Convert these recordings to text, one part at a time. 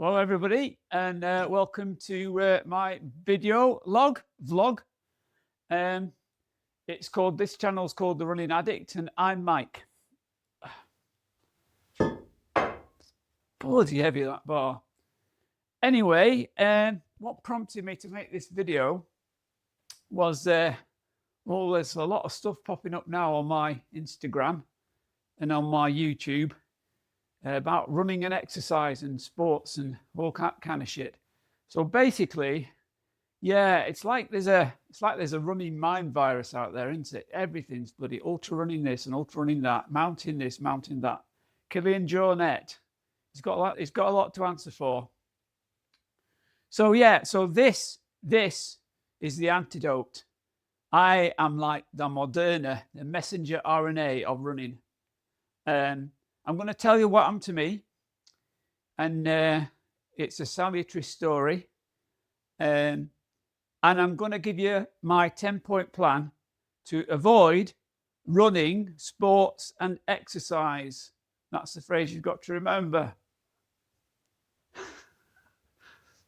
Hello, everybody, and welcome to my video vlog. This channel's called The Running Addict, and I'm Mike. Bloody heavy, that bar. Anyway, what prompted me to make this video was, well, there's a lot of stuff popping up now on my Instagram and on my YouTube about running and exercise and sports and all that kind of shit. So basically, yeah, it's like there's a running mind virus out there, isn't it? Everything's bloody ultra running this and ultra running that, mounting this, mounting that. Killian Jornet, he's got a lot to answer for. So yeah, so this is the antidote. I am like the Moderna, the messenger RNA of running. I'm going to tell you what happened to me, and it's a salutary story, and I'm going to give you my 10-point plan to avoid running, sports, and exercise. That's the phrase you've got to remember.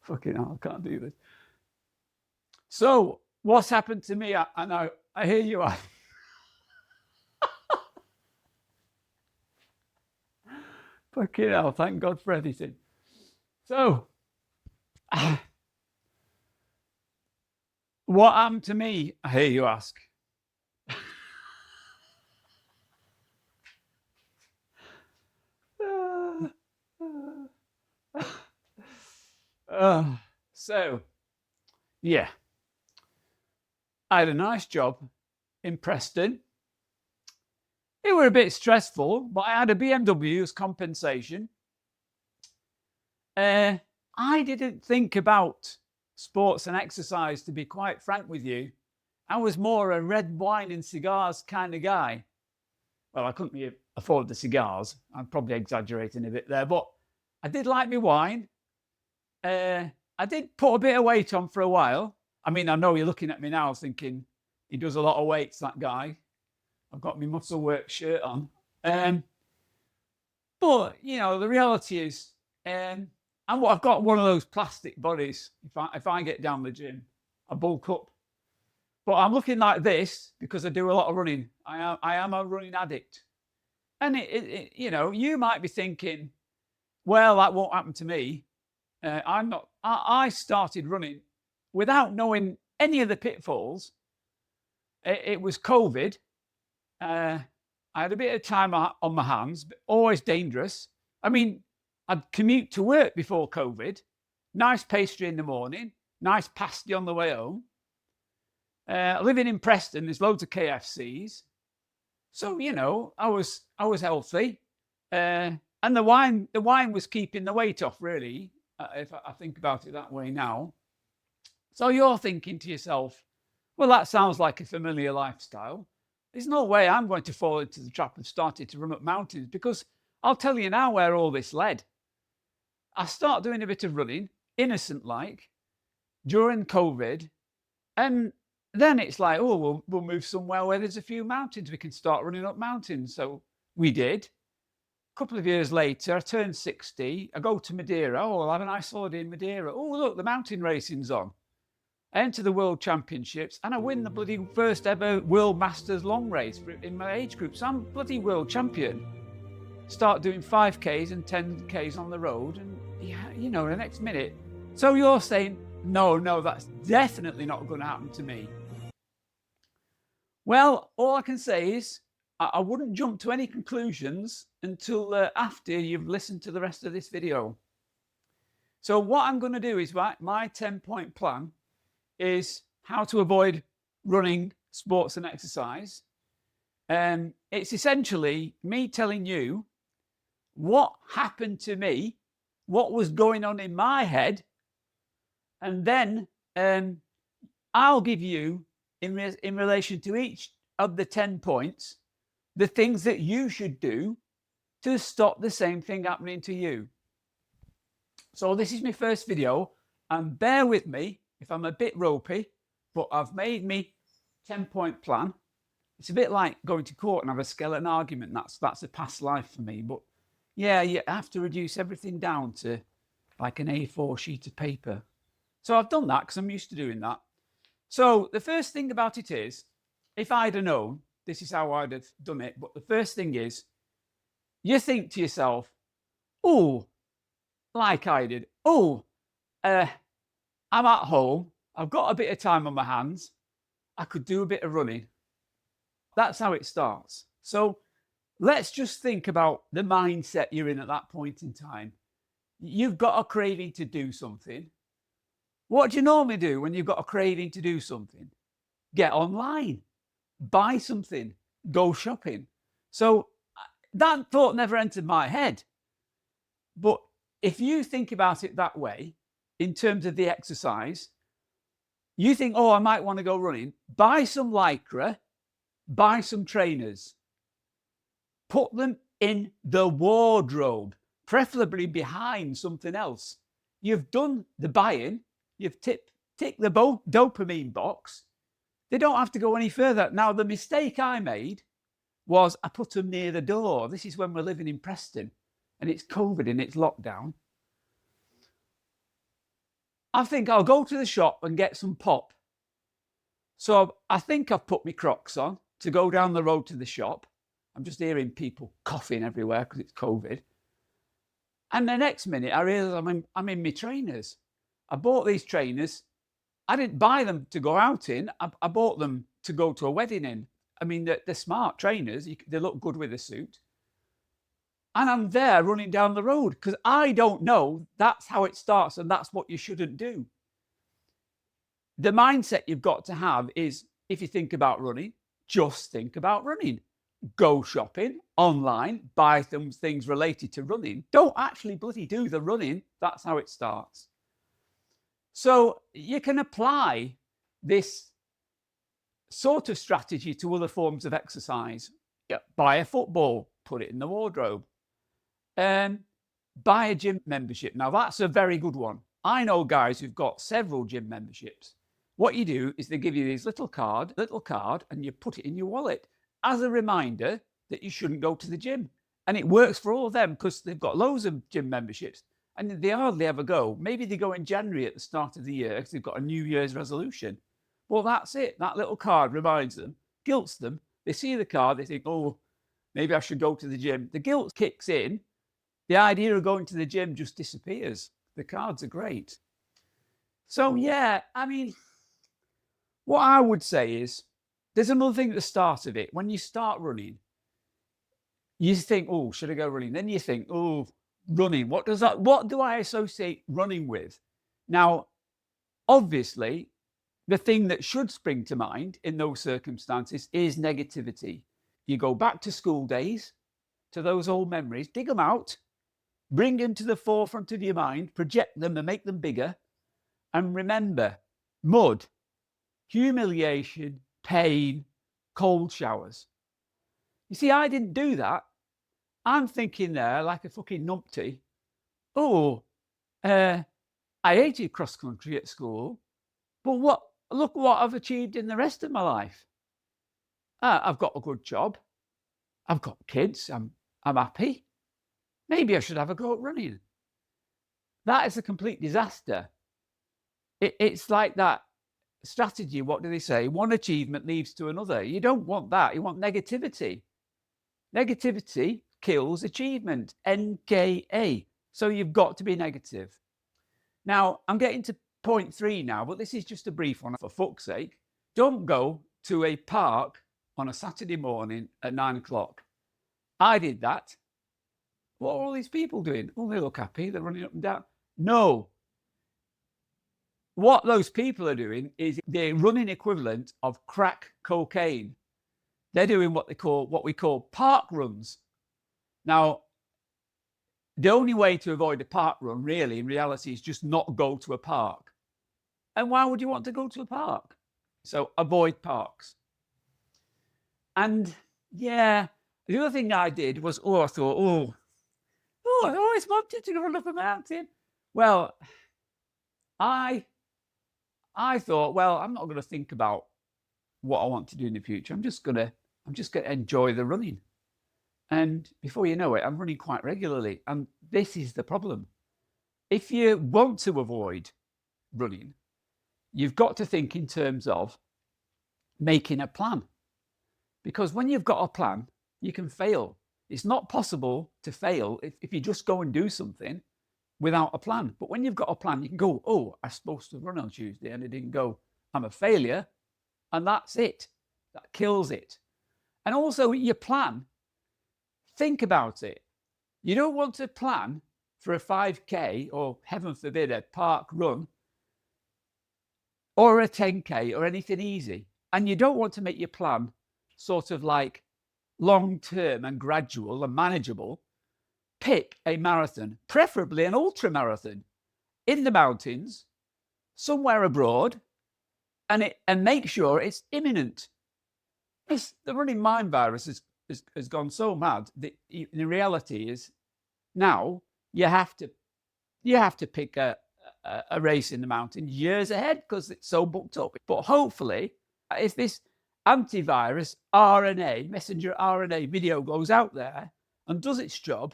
Fucking hell, I can't do this. So, what's happened to me? I hear you are. Fucking hell, thank God for everything. So, what happened to me, I hear you ask? So, yeah. I had a nice job in Preston. It were a bit stressful, but I had a BMW as compensation. I didn't think about sports and exercise, to be quite frank with you. I was more a red wine and cigars kind of guy. Well, I couldn't afford the cigars. I'm probably exaggerating a bit there, but I did like my wine. I did put a bit of weight on for a while. I mean, I know you're looking at me now thinking, he does a lot of weights, that guy. I've got my muscle work shirt on. But, you know, the reality is, I've got one of those plastic bodies. If I get down the gym, I bulk up. But I'm looking like this because I do a lot of running. I am a running addict. And you know, you might be thinking, well, that won't happen to me. I'm not. I started running without knowing any of the pitfalls. It was COVID. I had a bit of time on my hands, but always dangerous. I mean, I'd commute to work before COVID. Nice pastry in the morning, nice pasty on the way home. Living in Preston, there's loads of KFCs. So, you know, I was healthy. And the wine was keeping the weight off, really, if I think about it that way now. So you're thinking to yourself, well, that sounds like a familiar lifestyle. There's no way I'm going to fall into the trap of starting to run up mountains, because I'll tell you now where all this led. I start doing a bit of running, innocent-like, during COVID, and then it's like, oh, we'll move somewhere where there's a few mountains. We can start running up mountains. So we did. A couple of years later, I turned 60. I go to Madeira. Oh, I'll have a nice holiday in Madeira. Oh, look, the mountain racing's on. I enter the World Championships and I win the bloody first ever World Masters long race in my age group. So I'm bloody world champion. Start doing 5Ks and 10Ks on the road, and yeah, you know, the next minute. So you're saying, no, that's definitely not going to happen to me. Well, all I can say is I wouldn't jump to any conclusions until after you've listened to the rest of this video. So what I'm going to do is my 10-point plan is how to avoid running, sports, and exercise. It's essentially me telling you what happened to me, what was going on in my head, and then I'll give you, in relation to each of the 10 points, the things that you should do to stop the same thing happening to you. So this is my first video, and bear with me if I'm a bit ropey, but I've made me 10-point plan. It's a bit like going to court and have a skeleton argument. That's a past life for me. But yeah, you have to reduce everything down to like an A4 sheet of paper. So I've done that because I'm used to doing that. So the first thing about it is, if I'd have known, this is how I'd have done it. But the first thing is, you think to yourself, oh, like I did, I'm at home. I've got a bit of time on my hands. I could do a bit of running. That's how it starts. So let's just think about the mindset you're in at that point in time. You've got a craving to do something. What do you normally do when you've got a craving to do something? Get online, buy something, go shopping. So that thought never entered my head. But if you think about it that way, in terms of the exercise, you think, oh, I might want to go running, buy some Lycra, buy some trainers, put them in the wardrobe, preferably behind something else. You've done the buying, you've ticked the dopamine box. They don't have to go any further. Now, the mistake I made was I put them near the door. This is when we're living in Preston and it's COVID and it's lockdown. I think I'll go to the shop and get some pop. So I think I've put my Crocs on to go down the road to the shop. I'm just hearing people coughing everywhere because it's COVID. And the next minute I realise I'm in my trainers. I bought these trainers. I didn't buy them to go out in. I bought them to go to a wedding in. I mean, they're smart trainers. They look good with a suit. And I'm there running down the road because I don't know that's how it starts and that's what you shouldn't do. The mindset you've got to have is, if you think about running, just think about running. Go shopping online, buy some things related to running. Don't actually bloody do the running. That's how it starts. So you can apply this sort of strategy to other forms of exercise. Buy a football, put it in the wardrobe. Buy a gym membership. Now that's a very good one. I know guys who've got several gym memberships. What you do is they give you this little card, and you put it in your wallet as a reminder that you shouldn't go to the gym. And it works for all of them because they've got loads of gym memberships and they hardly ever go. Maybe they go in January at the start of the year because they've got a New Year's resolution. Well, that's it. That little card reminds them, guilts them. They see the card, they think, oh, maybe I should go to the gym. The guilt kicks in. The idea of going to the gym just disappears. The cards are great. So, yeah, I mean, what I would say is there's another thing at the start of it. When you start running, you think, oh, should I go running? Then you think, oh, running. What do I associate running with? Now, obviously, the thing that should spring to mind in those circumstances is negativity. You go back to school days, to those old memories, dig them out, bring them to the forefront of your mind, project them and make them bigger. And remember, mud, humiliation, pain, cold showers. You see, I didn't do that. I'm thinking there like a fucking numpty. Oh, I hated cross country at school, but look what I've achieved in the rest of my life. I've got a good job. I've got kids. I'm happy. Maybe I should have a go at running. That is a complete disaster. It's like that strategy. What do they say? One achievement leads to another. You don't want that. You want negativity. Negativity kills achievement. NKA. So you've got to be negative. Now, I'm getting to point 3 now, but this is just a brief one for fuck's sake. Don't go to a park on a Saturday morning at 9 o'clock. I did that. What are all these people doing? Oh, they look happy. They're running up and down. No. What those people are doing is the running equivalent of crack cocaine. They're doing what we call park runs. Now, the only way to avoid a park run, really, in reality, is just not go to a park. And why would you want to go to a park? So avoid parks. And yeah, the other thing I did was, I thought, I always wanted to run up a mountain. Well, I thought, well, I'm not going to think about what I want to do in the future. I'm just going to enjoy the running. And before you know it, I'm running quite regularly. And this is the problem. if you want to avoid running, you've got to think in terms of making a plan. Because when you've got a plan, you can fail. It's not possible to fail if you just go and do something without a plan. But when you've got a plan, you can go, oh, I'm supposed to run on Tuesday and I didn't go. I'm a failure. And that's it. That kills it. And also your plan, think about it. You don't want to plan for a 5K or, heaven forbid, a park run or a 10K or anything easy. And you don't want to make your plan sort of like long-term and gradual and manageable. Pick a marathon, preferably an ultra marathon in the mountains, somewhere abroad, and make sure it's imminent. The running mind virus has gone so mad that the reality is now you have to pick a race in the mountains years ahead because it's so booked up. But hopefully, if this antivirus RNA, messenger RNA video goes out there and does its job,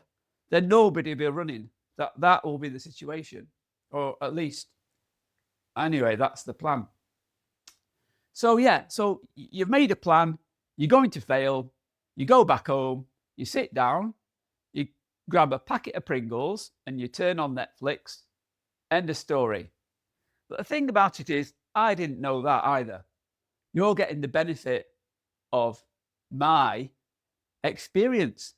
then nobody will be running. That will be the situation. Or at least, anyway, that's the plan. So yeah, so you've made a plan, you're going to fail, you go back home, you sit down, you grab a packet of Pringles and you turn on Netflix, end of story. But the thing about it is, I didn't know that either. You're getting the benefit of my experience.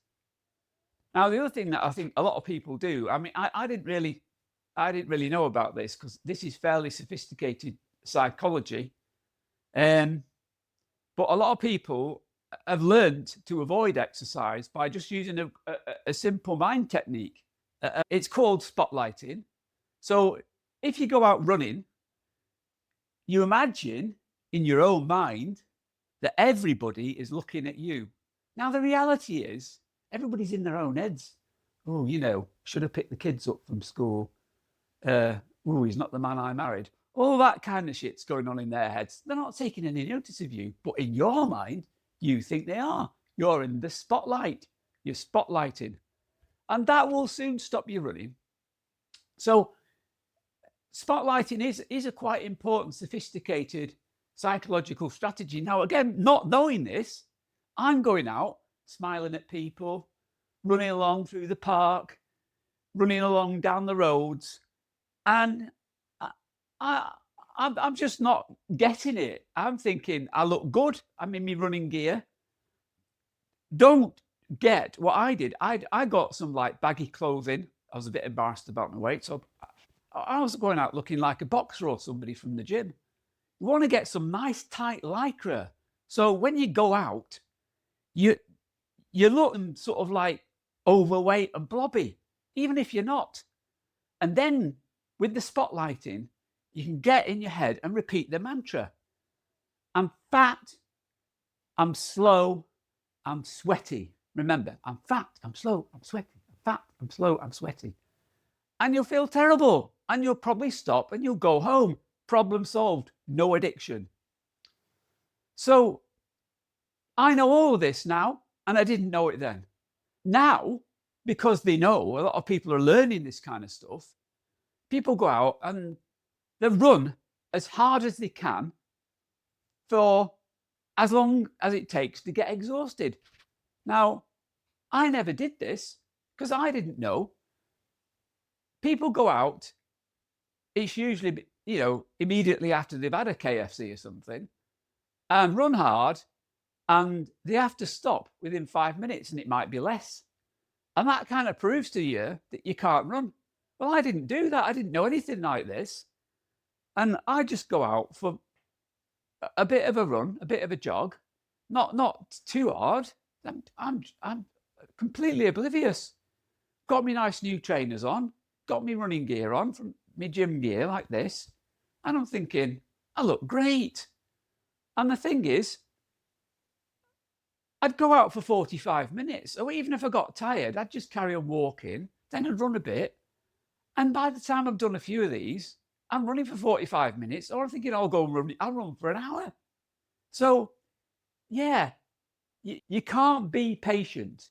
Now, the other thing that I think a lot of people do, I mean, I didn't really know about this because this is fairly sophisticated psychology. But a lot of people have learned to avoid exercise by just using a simple mind technique. It's called spotlighting. So if you go out running, you imagine in your own mind that everybody is looking at you. Now, the reality is everybody's in their own heads. Oh, should have picked the kids up from school. Oh, he's not the man I married. All that kind of shit's going on in their heads. They're not taking any notice of you, but in your mind, you think they are. You're in the spotlight. You're spotlighting. And that will soon stop you running. So spotlighting is a quite important, sophisticated psychological strategy. Now, again, not knowing this, I'm going out, smiling at people, running along through the park, running along down the roads, and I'm just not getting it. I'm thinking I look good. I'm in my running gear. Don't get what I did. I got some like baggy clothing. I was a bit embarrassed about my weight, so I was going out looking like a boxer or somebody from the gym. You want to get some nice tight lycra. So when you go out, you look sort of like overweight and blobby, even if you're not. And then with the spotlighting, you can get in your head and repeat the mantra. I'm fat, I'm slow, I'm sweaty. Remember, I'm fat, I'm slow, I'm sweaty. I'm fat, I'm slow, I'm sweaty. And you'll feel terrible. And you'll probably stop and you'll go home. Problem solved. No addiction. So I know all of this now, and I didn't know it then. Now, because they know a lot of people are learning this kind of stuff, people go out and they run as hard as they can for as long as it takes to get exhausted. Now, I never did this because I didn't know. People go out, it's usually, immediately after they've had a KFC or something, and run hard, and they have to stop within 5 minutes, and it might be less. And that kind of proves to you that you can't run. Well, I didn't do that. I didn't know anything like this. And I just go out for a bit of a run, a bit of a jog, not too hard. I'm completely oblivious. Got me nice new trainers on, got me running gear on from my gym gear like this. And I'm thinking, I look great. And the thing is, I'd go out for 45 minutes, or even if I got tired, I'd just carry on walking, then I'd run a bit. And by the time I've done a few of these, I'm running for 45 minutes, or I'm thinking I'll run for an hour. So, yeah, you can't be patient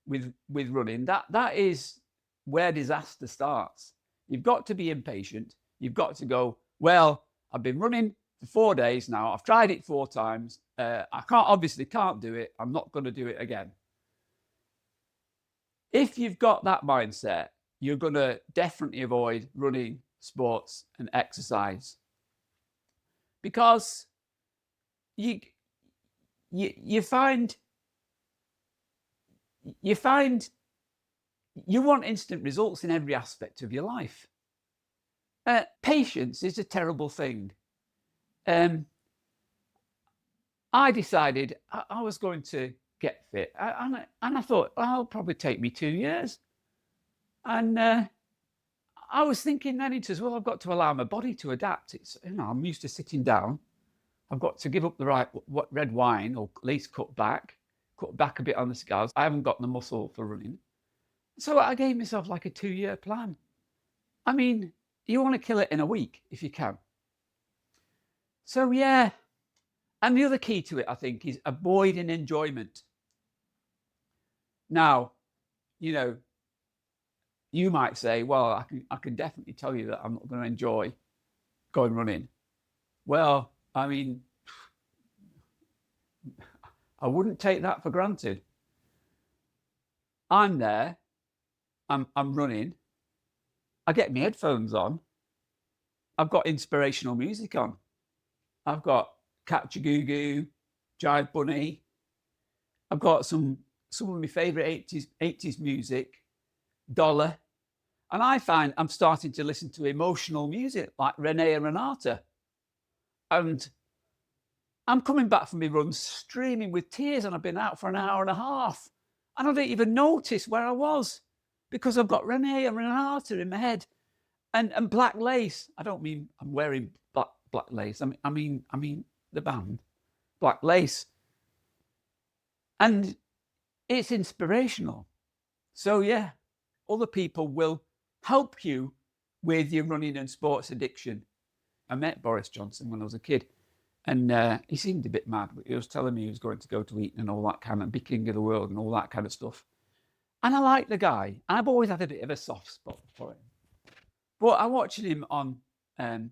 with running. That is where disaster starts. You've got to be impatient. You've got to go, well, I've been running for 4 days now. I've tried it 4 times. I obviously can't do it. I'm not going to do it again. If you've got that mindset, you're going to definitely avoid running, sports, and exercise, because you find you want instant results in every aspect of your life. Patience is a terrible thing. I decided I was going to get fit, and I thought, well, it'll probably take me 2 years. And I was thinking then, it as well, I've got to allow my body to adapt. It's, I'm used to sitting down. I've got to give up the red wine, or at least cut back a bit on the cigars. I haven't got the muscle for running. So I gave myself like a 2-year plan. I mean, you want to kill it in a week if you can. So yeah. And the other key to it, I think, is avoiding enjoyment. Now, you might say, well, I can definitely tell you that I'm not going to enjoy going running. Well, I mean, I wouldn't take that for granted. I'm there, I'm running, I get my headphones on, I've got inspirational music on, I've got Catch a Goo Goo, Jive Bunny, I've got some of my favourite 80s music, Dollar, and I find I'm starting to listen to emotional music like Renee and Renata, and I'm coming back from my run streaming with tears, and I've been out for an hour and a half, and I didn't even notice where I was because I've got Renee and Renata in my head, and Black Lace. I don't mean I'm wearing black lace. I mean the band, Black Lace, and it's inspirational. So yeah, other people will help you with your running and sports addiction. I met Boris Johnson when I was a kid, and he seemed a bit mad, but he was telling me he was going to go to Eton and all that kind of, be king of the world and all that kind of stuff. And I like the guy. I've always had a bit of a soft spot for him. But I'm watching him on the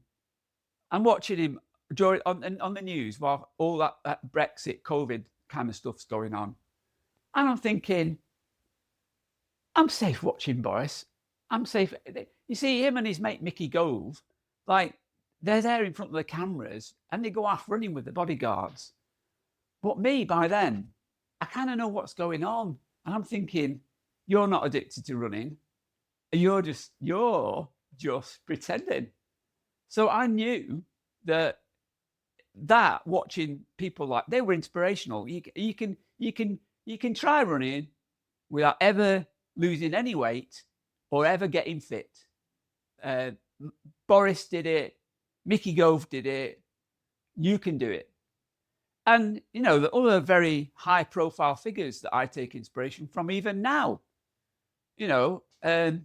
news while all that Brexit, COVID kind of stuff's going on. And I'm thinking, I'm safe watching Boris. I'm safe. You see him and his mate Mickey Gove, like, they're there in front of the cameras and they go off running with the bodyguards. But me, by then, I kind of know what's going on. And I'm thinking, you're not addicted to running. You're just pretending. So I knew that watching people, like, they were inspirational. You can try running without ever losing any weight or ever getting fit. Boris did it. Mickey Gove did it. You can do it. And, the other very high profile figures that I take inspiration from even now, I'm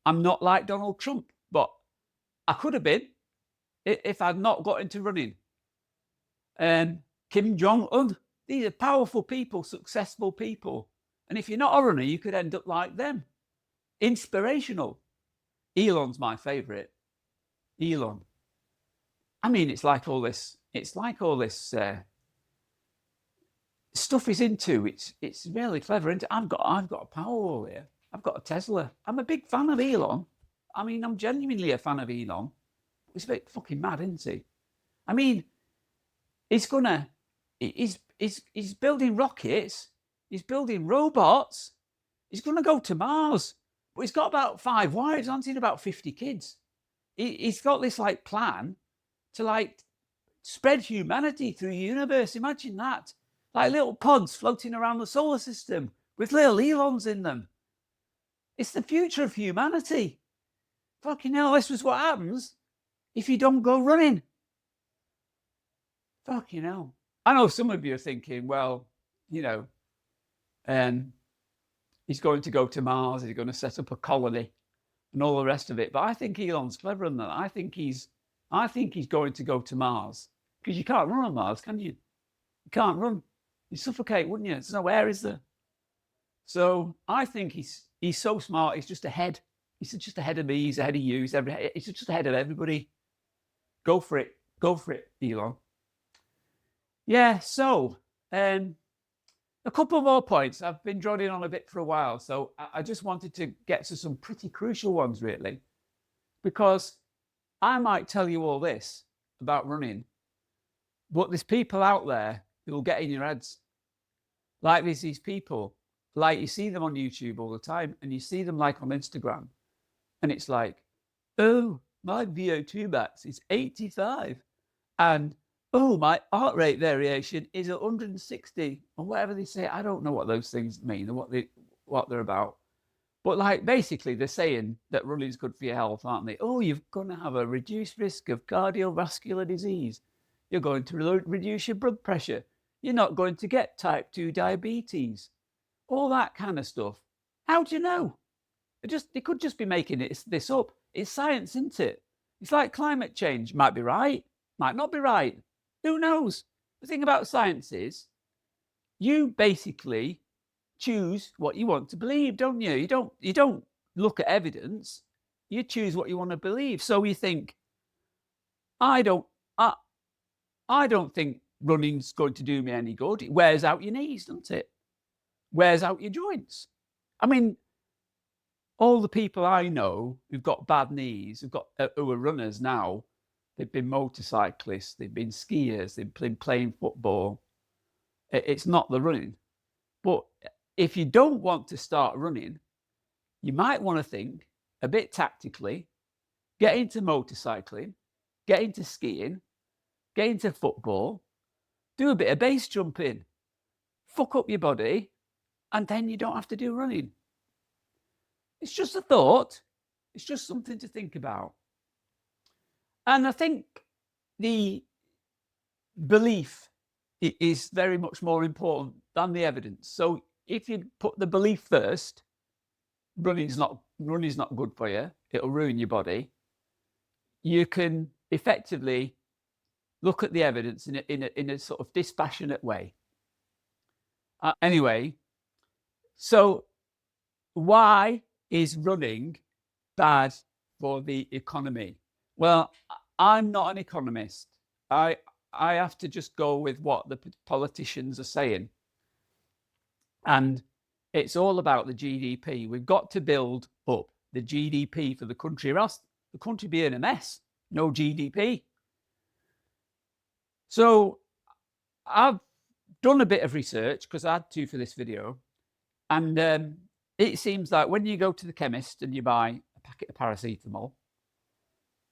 not like Donald Trump, but I could have been if I'd not got into running. Kim Jong-un, these are powerful people, successful people. And if you're not a runner, you could end up like them. Inspirational. Elon's my favorite. Elon. I mean, it's like all this stuff he's into. It's really clever. I've got a Powerwall here. I've got a Tesla. I'm a big fan of Elon. I mean, I'm genuinely a fan of Elon. He's a bit fucking mad, isn't he? I mean, he's building rockets. He's building robots. He's going to go to Mars. But he's got about 5 wives, hasn't he, and about 50 kids. He's got this like plan to like spread humanity through the universe. Imagine that. Like little pods floating around the solar system with little Elons in them. It's the future of humanity. Fucking hell, this was what happens if you don't go running. Fucking hell. I know some of you are thinking, well, he's going to go to Mars, he's going to set up a colony and all the rest of it. But I think Elon's cleverer than that. I think he's going to go to Mars, because you can't run on Mars, can you? You can't run. You suffocate, wouldn't you? There's no air, is there? So I think he's so smart. He's just ahead. He's just ahead of me. He's ahead of you. He's just ahead of everybody. Go for it. Go for it, Elon. Yeah, so a couple more points. I've been droning on a bit for a while, so I just wanted to get to some pretty crucial ones, really, because I might tell you all this about running, but there's people out there who will get in your heads. Like there's these people, like you see them on YouTube all the time, and you see them like on Instagram, and it's like, oh, my VO2 max is 85, and oh, my heart rate variation is 160, or whatever they say. I don't know what those things mean or what they're about. But like basically they're saying that running is good for your health, aren't they? Oh, you're going to have a reduced risk of cardiovascular disease. You're going to reduce your blood pressure. You're not going to get type 2 diabetes. All that kind of stuff. How do you know? They could just be making this up. It's science, isn't it? It's like climate change. Might be right, might not be right. Who knows? The thing about science is you basically choose what you want to believe, don't you? You don't look at evidence. You choose what you want to believe. So you think, I don't think running's going to do me any good. It wears out your knees, doesn't it? Wears out your joints. I mean, all the people I know who've got bad knees, who are runners now, they've been motorcyclists, they've been skiers, they've been playing football. It's not the running. But if you don't want to start running, you might want to think a bit tactically, get into motorcycling, get into skiing, get into football, do a bit of base jumping, fuck up your body, and then you don't have to do running. It's just a thought. It's just something to think about. And I think the belief is very much more important than the evidence. So if you put the belief first, running's not good for you. It'll ruin your body. You can effectively look at the evidence in a sort of dispassionate way. Anyway, so why is running bad for the economy? Well, I'm not an economist. I have to just go with what the politicians are saying. And it's all about the GDP. We've got to build up the GDP for the country, or else the country be in a mess. No GDP. So I've done a bit of research because I had to for this video. And it seems like when you go to the chemist and you buy a packet of paracetamol,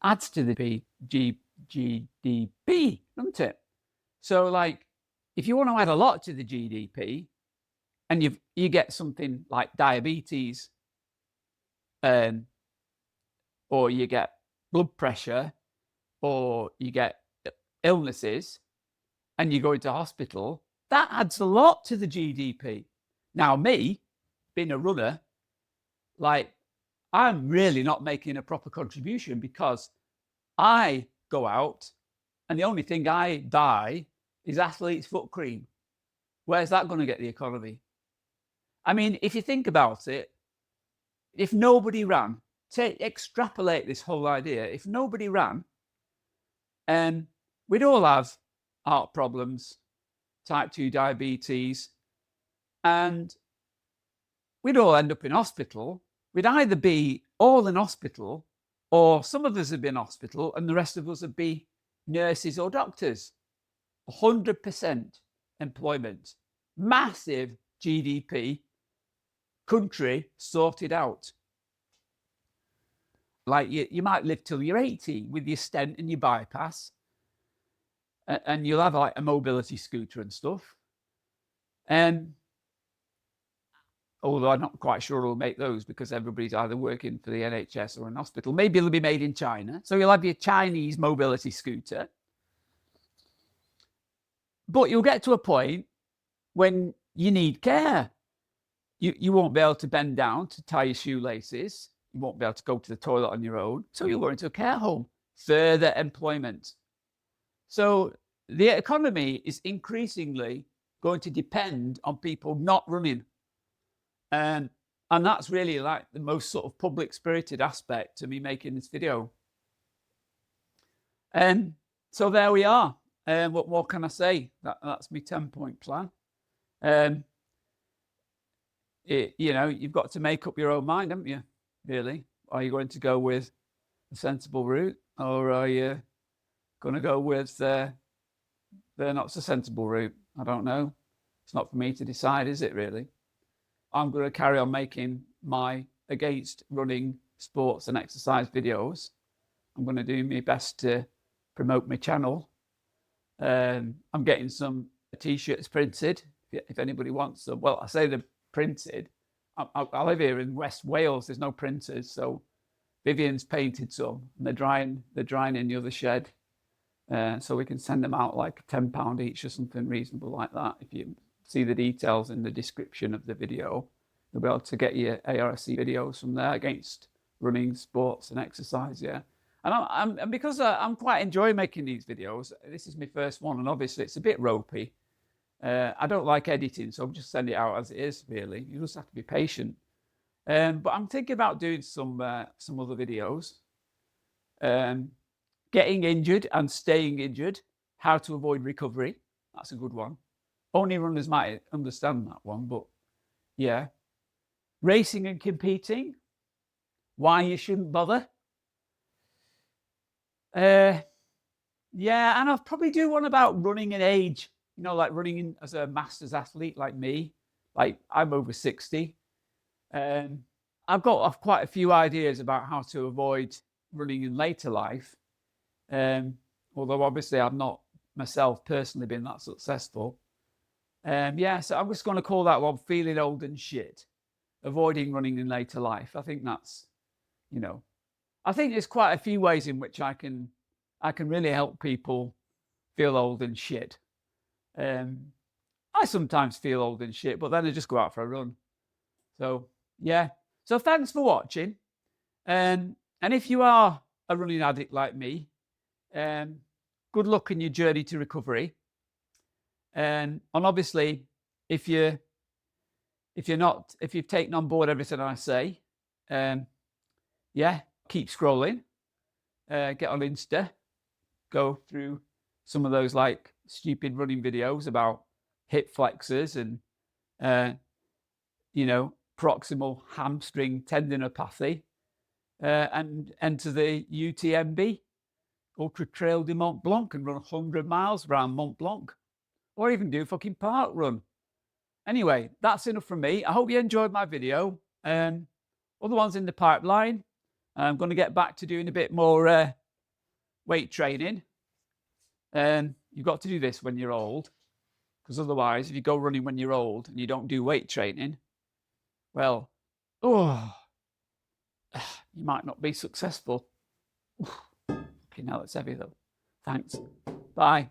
adds to the GDP, doesn't it? So like, if you want to add a lot to the GDP and you get something like diabetes, or you get blood pressure, or you get illnesses, and you go into hospital, that adds a lot to the GDP. Now, me, being a runner, like, I'm really not making a proper contribution because I go out and the only thing I buy is athlete's foot cream. Where's that going to get the economy? I mean, if you think about it, if nobody ran, extrapolate this whole idea, if nobody ran, we'd all have heart problems, type 2 diabetes, and we'd all end up in hospital. We'd either be all in hospital, or some of us would be in hospital and the rest of us would be nurses or doctors. 100% employment, massive GDP, country sorted out. Like you might live till you're 80 with your stent and your bypass, and you'll have like a mobility scooter and stuff. And although I'm not quite sure who'll make those because everybody's either working for the NHS or an hospital. Maybe it'll be made in China. So you'll have your Chinese mobility scooter. But you'll get to a point when you need care. You won't be able to bend down to tie your shoelaces. You won't be able to go to the toilet on your own. So you'll go into a care home. Further employment. So the economy is increasingly going to depend on people not running. And And that's really like the most sort of public spirited aspect to me making this video. So there we are. What more can I say? That's my 10-point plan. You know, you've got to make up your own mind, haven't you? Really? Are you going to go with a sensible route, or are you going to go with the not so sensible route? I don't know. It's not for me to decide, is it really? I'm going to carry on making my against running, sports and exercise videos. I'm going to do my best to promote my channel. I'm getting some t-shirts printed if anybody wants them. Well, I say they're printed. I live here in West Wales. There's no printers, so Vivian's painted some, and they're drying in the other shed. So we can send them out like £10 each or something reasonable like that. If you see the details in the description of the video, you'll be able to get your ARC videos from there against running, sports and exercise. Yeah. And because I'm quite enjoying making these videos, this is my first one, and obviously it's a bit ropey. I don't like editing, so I'll just send it out as it is, really. You just have to be patient. But I'm thinking about doing some other videos. Getting injured and staying injured, how to avoid recovery. That's a good one. Only runners might understand that one, but yeah. Racing and competing, why you shouldn't bother. Yeah, and I'll probably do one about running in age, you know, like running as a masters athlete like me. Like I'm over 60. I've got quite a few ideas about how to avoid running in later life. Although obviously I've not myself personally been that successful. Yeah, so I'm just going to call that one feeling old and shit, avoiding running in later life. I think that's, you know, I think there's quite a few ways in which I can really help people feel old and shit. I sometimes feel old and shit, but then I just go out for a run. So yeah, so thanks for watching. And if you are a running addict like me, good luck in your journey to recovery. And obviously, if you've taken on board everything I say, yeah, keep scrolling. Get on Insta, go through some of those like stupid running videos about hip flexors and you know, proximal hamstring tendinopathy, and enter the UTMB. Ultra Trail de Mont Blanc, and run 100 miles around Mont Blanc, or even do a fucking park run. Anyway, that's enough from me. I hope you enjoyed my video. Other ones in the pipeline. I'm going to get back to doing a bit more weight training. You've got to do this when you're old, because otherwise, if you go running when you're old and you don't do weight training, well, you might not be successful. Okay, now that's heavy though. Thanks. Bye.